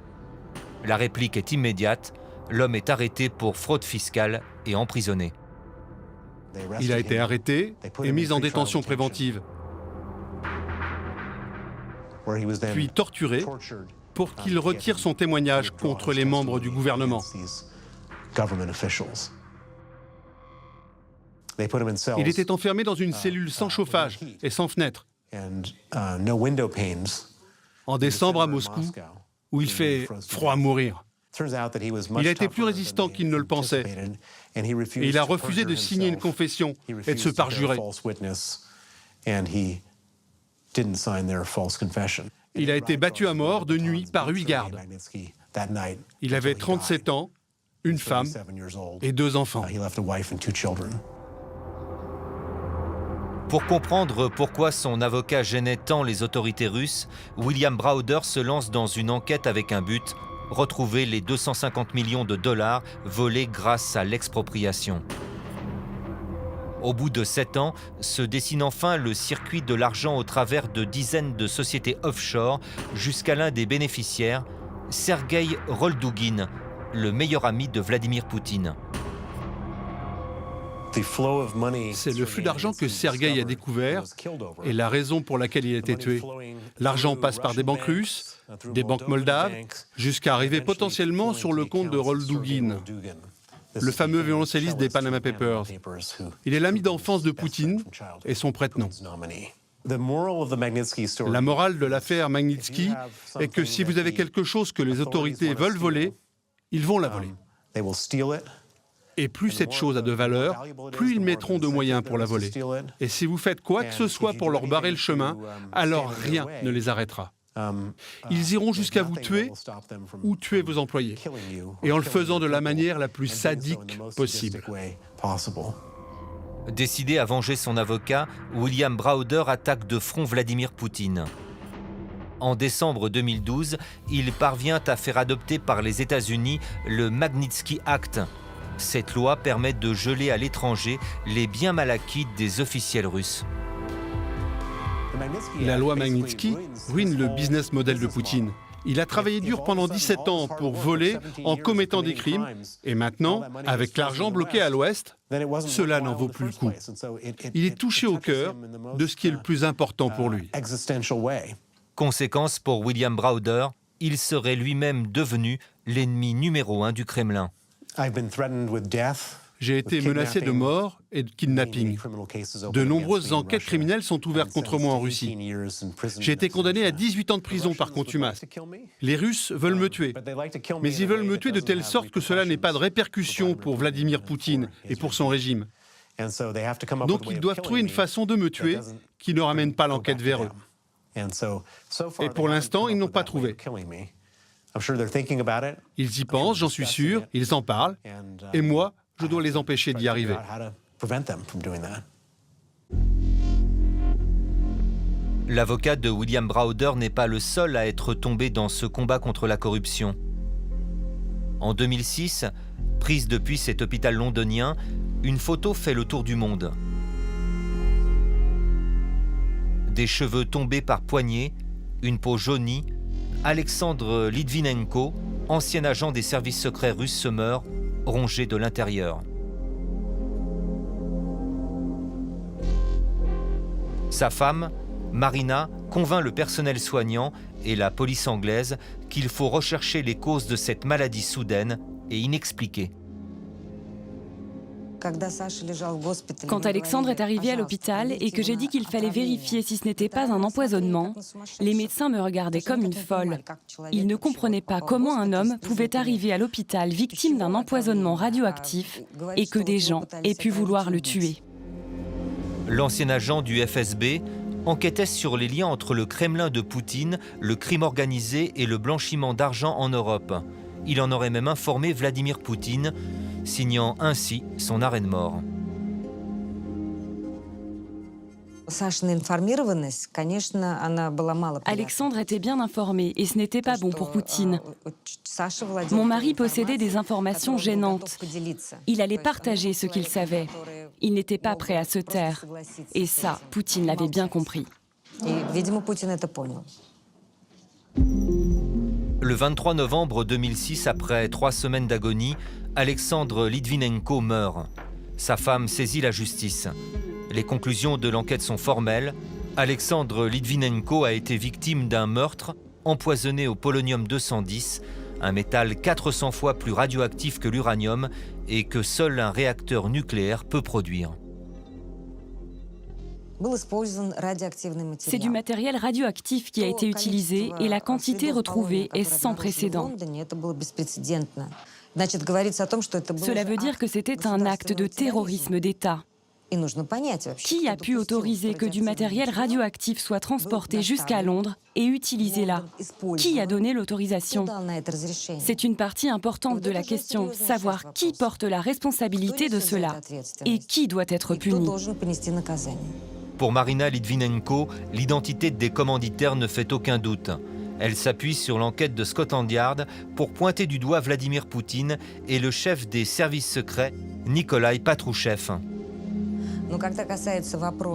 La réplique est immédiate, l'homme est arrêté pour fraude fiscale et emprisonné. Il a été arrêté et mis en détention préventive, puis torturé pour qu'il retire son témoignage contre les membres du gouvernement. Il était enfermé dans une cellule sans chauffage et sans fenêtre. En décembre à Moscou, où il fait froid à mourir. Il a été plus résistant qu'il ne le pensait. Et il a refusé de signer une confession et de se parjurer. Il a été battu à mort de nuit par 8 gardes. Il avait 37 ans, une femme et 2 enfants. Pour comprendre pourquoi son avocat gênait tant les autorités russes, William Browder se lance dans une enquête avec un but, retrouver les 250 millions de dollars volés grâce à l'expropriation. Au bout de 7 ans, se dessine enfin le circuit de l'argent au travers de dizaines de sociétés offshore jusqu'à l'un des bénéficiaires, Sergueï Roldugin, le meilleur ami de Vladimir Poutine. C'est le flux d'argent que Sergueï a découvert et la raison pour laquelle il a été tué. L'argent passe par des banques russes, des banques moldaves, jusqu'à arriver potentiellement sur le compte de Roldugin, le fameux violoncelliste des Panama Papers. Il est l'ami d'enfance de Poutine et son prête-nom. La morale de l'affaire Magnitsky est que si vous avez quelque chose que les autorités veulent voler, ils vont la voler. Et plus cette chose a de valeur, plus ils mettront de moyens pour la voler. Et si vous faites quoi que ce soit pour leur barrer le chemin, alors rien ne les arrêtera. Ils iront jusqu'à vous tuer ou tuer vos employés, et en le faisant de la manière la plus sadique possible. Décidé à venger son avocat, William Browder attaque de front Vladimir Poutine. En décembre 2012, il parvient à faire adopter par les États-Unis le Magnitsky Act, Cette loi permet de geler à l'étranger les biens mal acquis des officiels russes. La loi Magnitsky ruine le business model de Poutine. Il a travaillé dur pendant 17 ans pour voler en commettant des crimes. Et maintenant, avec l'argent bloqué à l'Ouest, cela n'en vaut plus le coup. Il est touché au cœur de ce qui est le plus important pour lui. Conséquence pour William Browder, il serait lui-même devenu l'ennemi numéro 1 du Kremlin. J'ai été menacé de mort et de kidnapping. De nombreuses enquêtes criminelles sont ouvertes contre moi en Russie. J'ai été condamné à 18 ans de prison par contumace. Les Russes veulent me tuer, mais ils veulent me tuer de telle sorte que cela n'ait pas de répercussions pour Vladimir Poutine et pour son régime. Donc ils doivent trouver une façon de me tuer qui ne ramène pas l'enquête vers eux. Et pour l'instant, ils n'ont pas trouvé. Ils y pensent, j'en suis sûr, ils en parlent, et moi, je dois les empêcher d'y arriver. L'avocat de William Browder n'est pas le seul à être tombé dans ce combat contre la corruption. En 2006, prise depuis cet hôpital londonien, une photo fait le tour du monde. Des cheveux tombés par poignées, une peau jaunie, Alexandre Litvinenko, ancien agent des services secrets russes, se meurt, rongé de l'intérieur. Sa femme, Marina, convainc le personnel soignant et la police anglaise qu'il faut rechercher les causes de cette maladie soudaine et inexpliquée. Quand Alexandre est arrivé à l'hôpital et que j'ai dit qu'il fallait vérifier si ce n'était pas un empoisonnement, les médecins me regardaient comme une folle. Ils ne comprenaient pas comment un homme pouvait arriver à l'hôpital victime d'un empoisonnement radioactif et que des gens aient pu vouloir le tuer. L'ancien agent du FSB enquêtait sur les liens entre le Kremlin de Poutine, le crime organisé et le blanchiment d'argent en Europe. Il en aurait même informé Vladimir Poutine, signant ainsi son arrêt de mort. Alexandre était bien informé et ce n'était pas bon pour Poutine. Mon mari possédait des informations gênantes. Il allait partager ce qu'il savait. Il n'était pas prêt à se taire. Et ça, Poutine l'avait bien compris. Le 23 novembre 2006, après 3 semaines d'agonie, Alexandre Litvinenko meurt. Sa femme saisit la justice. Les conclusions de l'enquête sont formelles. Alexandre Litvinenko a été victime d'un meurtre empoisonné au polonium-210, un métal 400 fois plus radioactif que l'uranium et que seul un réacteur nucléaire peut produire. C'est du matériel radioactif qui a été utilisé et la quantité retrouvée est sans précédent. Cela veut dire que c'était un acte de terrorisme d'État. Qui a pu autoriser que du matériel radioactif soit transporté jusqu'à Londres et utilisé là? Qui a donné l'autorisation? C'est une partie importante de la question, savoir qui porte la responsabilité de cela et qui doit être puni. Pour Marina Litvinenko, l'identité des commanditaires ne fait aucun doute. Elle s'appuie sur l'enquête de Scotland Yard pour pointer du doigt Vladimir Poutine et le chef des services secrets, Nikolai Patrouchev.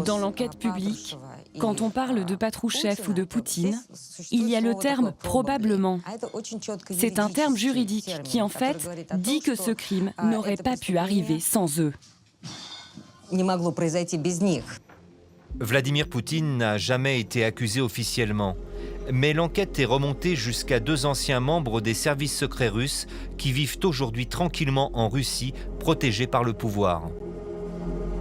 Dans l'enquête publique, quand on parle de Patrouchev ou de Poutine, il y a le terme « probablement ». C'est un terme juridique qui, en fait, dit que ce crime n'aurait pas pu arriver sans eux. Vladimir Poutine n'a jamais été accusé officiellement. Mais l'enquête est remontée jusqu'à 2 anciens membres des services secrets russes qui vivent aujourd'hui tranquillement en Russie, protégés par le pouvoir.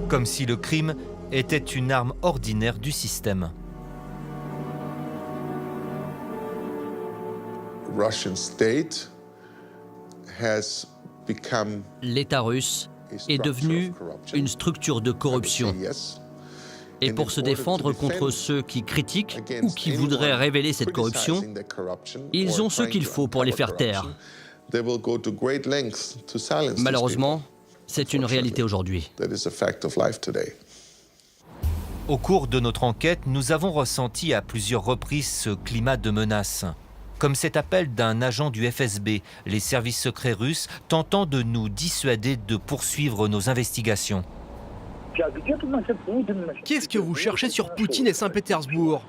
Comme si le crime était une arme ordinaire du système. L'État russe est devenu une structure de corruption. Et pour se défendre contre ceux qui critiquent ou qui voudraient révéler cette corruption, ils ont ce qu'il faut pour les faire taire. Malheureusement, c'est une réalité aujourd'hui. Au cours de notre enquête, nous avons ressenti à plusieurs reprises ce climat de menace. comme cet appel d'un agent du FSB, les services secrets russes, tentant de nous dissuader de poursuivre nos investigations. Qu'est-ce que vous cherchez sur Poutine et Saint-Pétersbourg?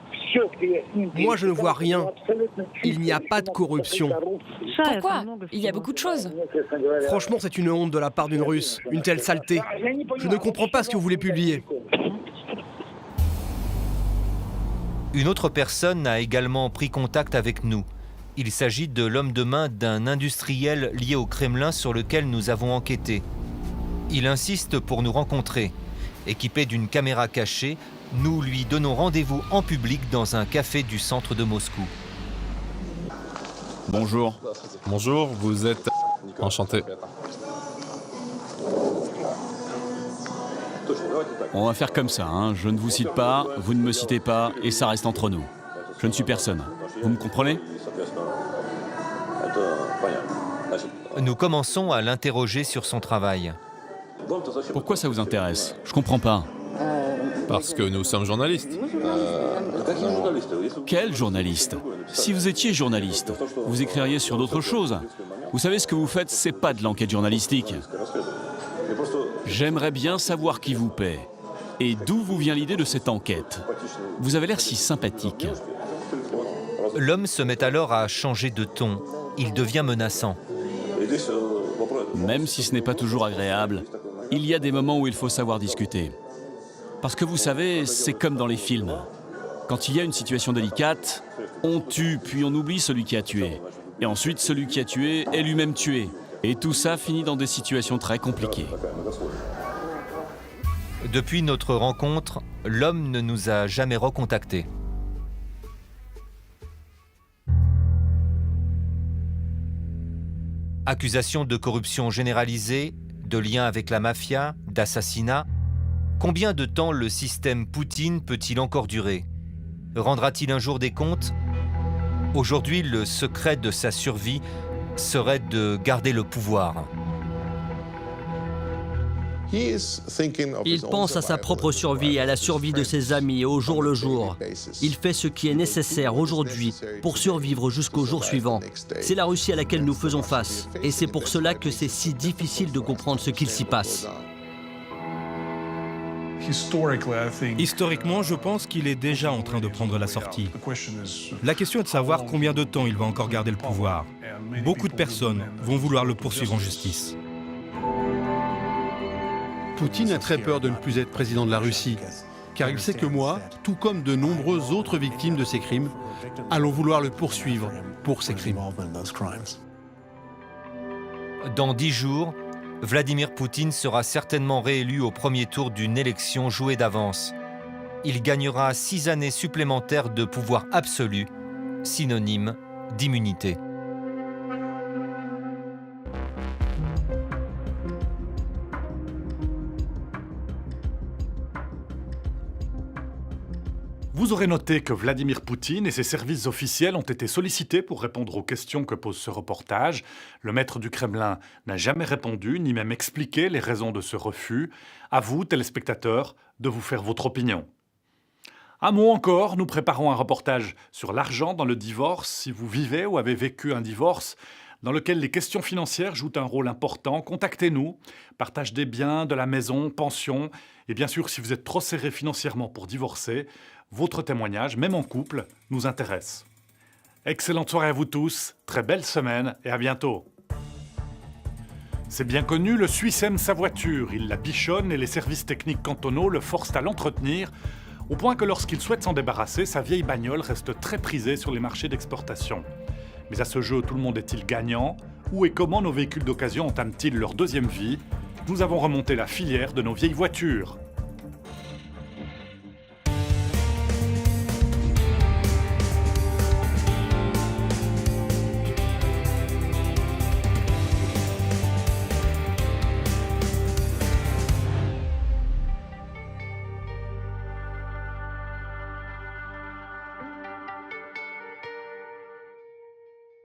Moi, je ne vois rien. Il n'y a pas de corruption. Pourquoi? Il y a beaucoup de choses. Franchement, c'est une honte de la part d'une Russe, une telle saleté. Je ne comprends pas ce que vous voulez publier. Une autre personne a également pris contact avec nous. Il s'agit de l'homme de main d'un industriel lié au Kremlin sur lequel nous avons enquêté. Il insiste pour nous rencontrer. Équipé d'une caméra cachée, nous lui donnons rendez-vous en public dans un café du centre de Moscou. Bonjour. Bonjour, vous êtes... Enchanté. On va faire comme ça, hein. Je ne vous cite pas, vous ne me citez pas, et ça reste entre nous. Je ne suis personne. Vous me comprenez? Nous commençons à l'interroger sur son travail. Pourquoi ça vous intéresse? Je comprends pas. Parce que nous sommes journalistes. Quel journaliste? Si vous étiez journaliste, vous écririez sur d'autres choses. Vous savez, ce que vous faites, c'est pas de l'enquête journalistique. J'aimerais bien savoir qui vous paie. Et d'où vous vient l'idée de cette enquête? Vous avez l'air si sympathique. L'homme se met alors à changer de ton. Il devient menaçant. Même si ce n'est pas toujours agréable, il y a des moments où il faut savoir discuter. Parce que vous savez, c'est comme dans les films. Quand il y a une situation délicate, on tue, puis on oublie celui qui a tué. Et ensuite, celui qui a tué est lui-même tué. Et tout ça finit dans des situations très compliquées. Depuis notre rencontre, l'homme ne nous a jamais recontactés. Accusations de corruption généralisée, de lien avec la mafia, d'assassinat. Combien de temps le système Poutine peut-il encore durer? Rendra-t-il un jour des comptes? Aujourd'hui, le secret de sa survie serait de garder le pouvoir. Il pense à sa propre survie et à la survie de ses amis au jour le jour. Il fait ce qui est nécessaire aujourd'hui pour survivre jusqu'au jour suivant. C'est la Russie à laquelle nous faisons face. Et c'est pour cela que c'est si difficile de comprendre ce qu'il s'y passe. Historiquement, je pense qu'il est déjà en train de prendre la sortie. La question est de savoir combien de temps il va encore garder le pouvoir. Beaucoup de personnes vont vouloir le poursuivre en justice. Poutine a très peur de ne plus être président de la Russie, car il sait que moi, tout comme de nombreuses autres victimes de ces crimes, allons vouloir le poursuivre pour ces crimes. Dans 10 jours, Vladimir Poutine sera certainement réélu au premier tour d'une élection jouée d'avance. Il gagnera 6 années supplémentaires de pouvoir absolu, synonyme d'immunité. Vous aurez noté que Vladimir Poutine et ses services officiels ont été sollicités pour répondre aux questions que pose ce reportage. Le maître du Kremlin n'a jamais répondu, ni même expliqué les raisons de ce refus. À vous, téléspectateurs, de vous faire votre opinion. Un mot encore, nous préparons un reportage sur l'argent dans le divorce. Si vous vivez ou avez vécu un divorce dans lequel les questions financières jouent un rôle important, contactez-nous. Partage des biens, de la maison, pension. Et bien sûr, si vous êtes trop serré financièrement pour divorcer, votre témoignage, même en couple, nous intéresse. Excellente soirée à vous tous, très belle semaine et à bientôt. C'est bien connu, le Suisse aime sa voiture. Il la bichonne et les services techniques cantonaux le forcent à l'entretenir, au point que lorsqu'il souhaite s'en débarrasser, sa vieille bagnole reste très prisée sur les marchés d'exportation. Mais à ce jeu, tout le monde est-il gagnant? Où et comment nos véhicules d'occasion entament-ils leur deuxième vie? Nous avons remonté la filière de nos vieilles voitures.